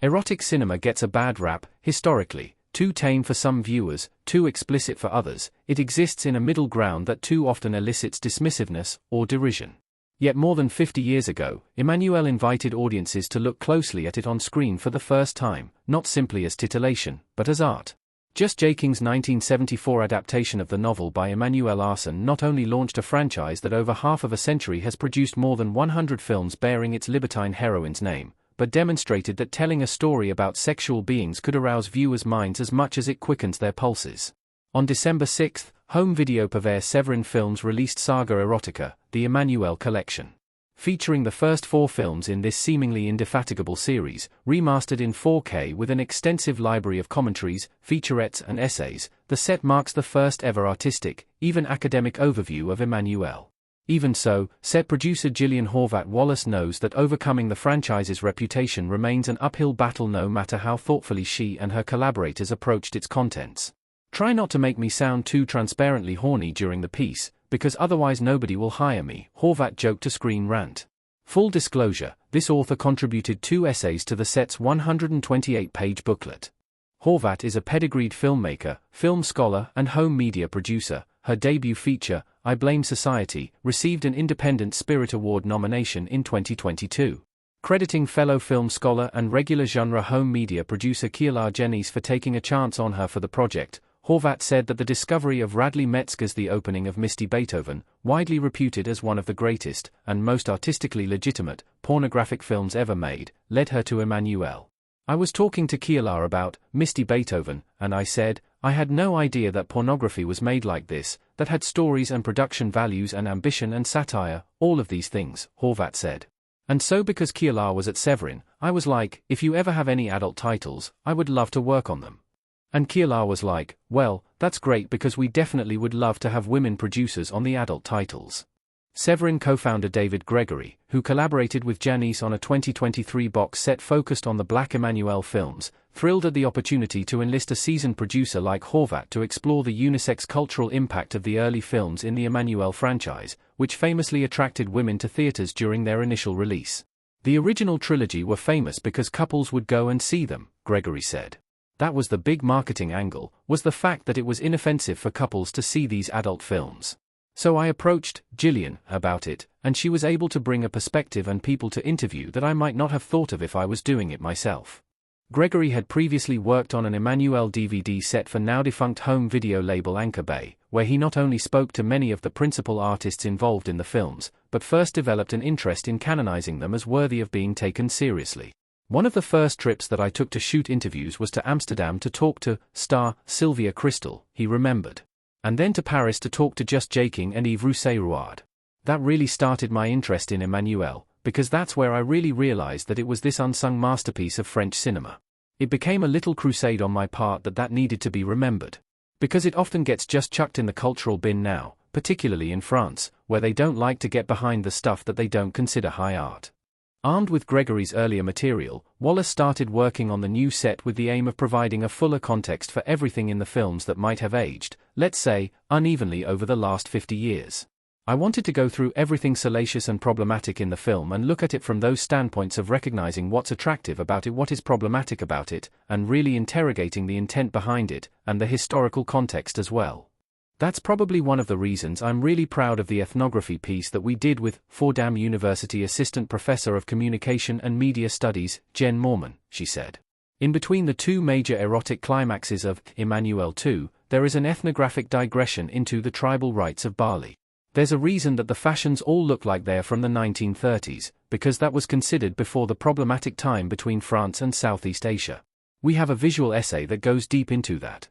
Erotic cinema gets a bad rap, historically, too tame for some viewers, too explicit for others. It exists in a middle ground that too often elicits dismissiveness or derision. Yet more than 50 years ago, Emmanuelle invited audiences to look closely at it on screen for the first time, not simply as titillation, but as art. Just Jaking's 1974 adaptation of the novel by Emmanuelle Arson not only launched a franchise that over half of a century has produced more than 100 films bearing its libertine heroine's name, but demonstrated that telling a story about sexual beings could arouse viewers' minds as much as it quickens their pulses. On December 6, home video purveyor Severin Films released Saga Erotica, the Emmanuelle collection. Featuring the first 4 films in this seemingly indefatigable series, remastered in 4K with an extensive library of commentaries, featurettes and essays, the set marks the first ever artistic, even academic overview of Emmanuelle. Even so, set producer Gillian Horvat Wallace knows that overcoming the franchise's reputation remains an uphill battle no matter how thoughtfully she and her collaborators approached its contents. Try not to make me sound too transparently horny during the piece, because otherwise nobody will hire me, Horvat joked to Screen Rant. Full disclosure, this author contributed 2 essays to the set's 128-page booklet. Horvat is a pedigreed filmmaker, film scholar and home media producer. Her debut feature, I Blame Society, received an Independent Spirit Award nomination in 2022. Crediting fellow film scholar and regular genre home media producer Kiela Jennings for taking a chance on her for the project, Horvat said that the discovery of Radley Metzger's The Opening of Misty Beethoven, widely reputed as one of the greatest, and most artistically legitimate, pornographic films ever made, led her to Emmanuelle. I was talking to Kiela about Misty Beethoven, and I said, I had no idea that pornography was made like this, that had stories and production values and ambition and satire, all of these things, Horvat said. And so because Kiela was at Severin, I was like, if you ever have any adult titles, I would love to work on them. And Kiela was like, well, that's great because we definitely would love to have women producers on the adult titles. Severin co-founder David Gregory, who collaborated with Janice on a 2023 box set focused on the Black Emmanuelle films, thrilled at the opportunity to enlist a seasoned producer like Horvat to explore the unisex cultural impact of the early films in the Emmanuelle franchise, which famously attracted women to theaters during their initial release. The original trilogy were famous because couples would go and see them, Gregory said. That was the big marketing angle, was the fact that it was inoffensive for couples to see these adult films. So I approached Gillian about it, and she was able to bring a perspective and people to interview that I might not have thought of if I was doing it myself. Gregory had previously worked on an Emmanuelle DVD set for now-defunct home video label Anchor Bay, where he not only spoke to many of the principal artists involved in the films, but first developed an interest in canonizing them as worthy of being taken seriously. One of the first trips that I took to shoot interviews was to Amsterdam to talk to star Sylvia Crystal, he remembered. And then to Paris to talk to Just Jaking and Yves Rousset-Rouard. That really started my interest in Emmanuelle, because that's where I really realized that it was this unsung masterpiece of French cinema. It became a little crusade on my part that needed to be remembered. Because it often gets just chucked in the cultural bin now, particularly in France, where they don't like to get behind the stuff that they don't consider high art. Armed with Gregory's earlier material, Wallace started working on the new set with the aim of providing a fuller context for everything in the films that might have aged, let's say, unevenly over the last 50 years. I wanted to go through everything salacious and problematic in the film and look at it from those standpoints of recognizing what's attractive about it, what is problematic about it, and really interrogating the intent behind it, and the historical context as well. That's probably one of the reasons I'm really proud of the ethnography piece that we did with Fordham University Assistant Professor of Communication and Media Studies, Jen Morman, she said. In between the 2 major erotic climaxes of Emmanuelle 2, there is an ethnographic digression into the tribal rites of Bali. There's a reason that the fashions all look like they're from the 1930s, because that was considered before the problematic time between France and Southeast Asia. We have a visual essay that goes deep into that.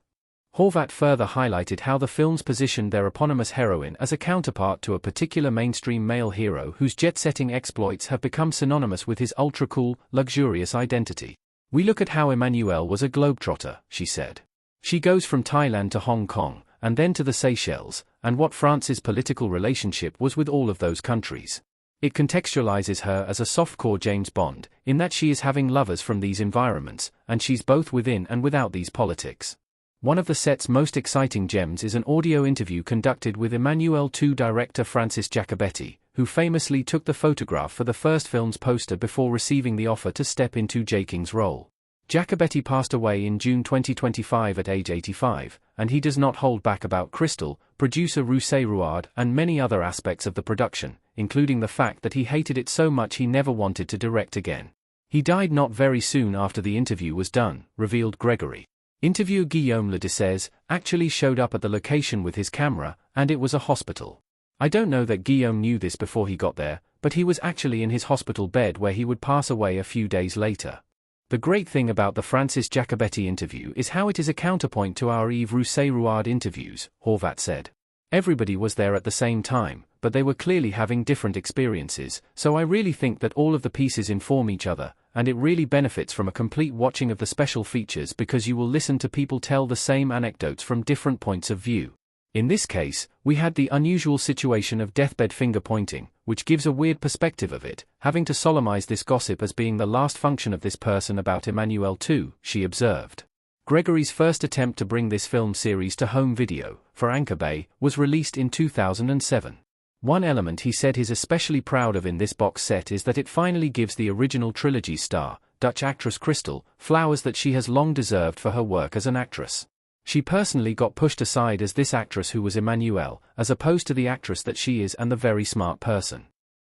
Horvat further highlighted how the films positioned their eponymous heroine as a counterpart to a particular mainstream male hero whose jet-setting exploits have become synonymous with his ultra-cool, luxurious identity. We look at how Emmanuelle was a globetrotter, she said. She goes from Thailand to Hong Kong, and then to the Seychelles, and what France's political relationship was with all of those countries. It contextualizes her as a softcore James Bond, in that she is having lovers from these environments, and she's both within and without these politics. One of the set's most exciting gems is an audio interview conducted with Emmanuelle 2 director Francis Jacobetti, who famously took the photograph for the first film's poster before receiving the offer to step into Jaking's role. Giacobetti passed away in June 2025 at age 85, and he does not hold back about Crystal, producer Rousset-Rouard, and many other aspects of the production, including the fact that he hated it so much he never wanted to direct again. He died not very soon after the interview was done, revealed Gregory. Interviewer Guillaume Ledesses actually showed up at the location with his camera, and it was a hospital. I don't know that Guillaume knew this before he got there, but he was actually in his hospital bed where he would pass away a few days later. The great thing about the Francis Giacobetti interview is how it is a counterpoint to our Yves Rousset-Rouard interviews, Horvat said. Everybody was there at the same time, but they were clearly having different experiences, so I really think that all of the pieces inform each other, and it really benefits from a complete watching of the special features because you will listen to people tell the same anecdotes from different points of view. In this case, we had the unusual situation of deathbed finger-pointing, which gives a weird perspective of it, having to solemnize this gossip as being the last function of this person about Emmanuelle too, she observed. Gregory's first attempt to bring this film series to home video, for Anchor Bay, was released in 2007. One element he said he's especially proud of in this box set is that it finally gives the original trilogy's star, Dutch actress Crystal, flowers that she has long deserved for her work as an actress. She personally got pushed aside as this actress who was Emmanuelle, as opposed to the actress that she is and the very smart person.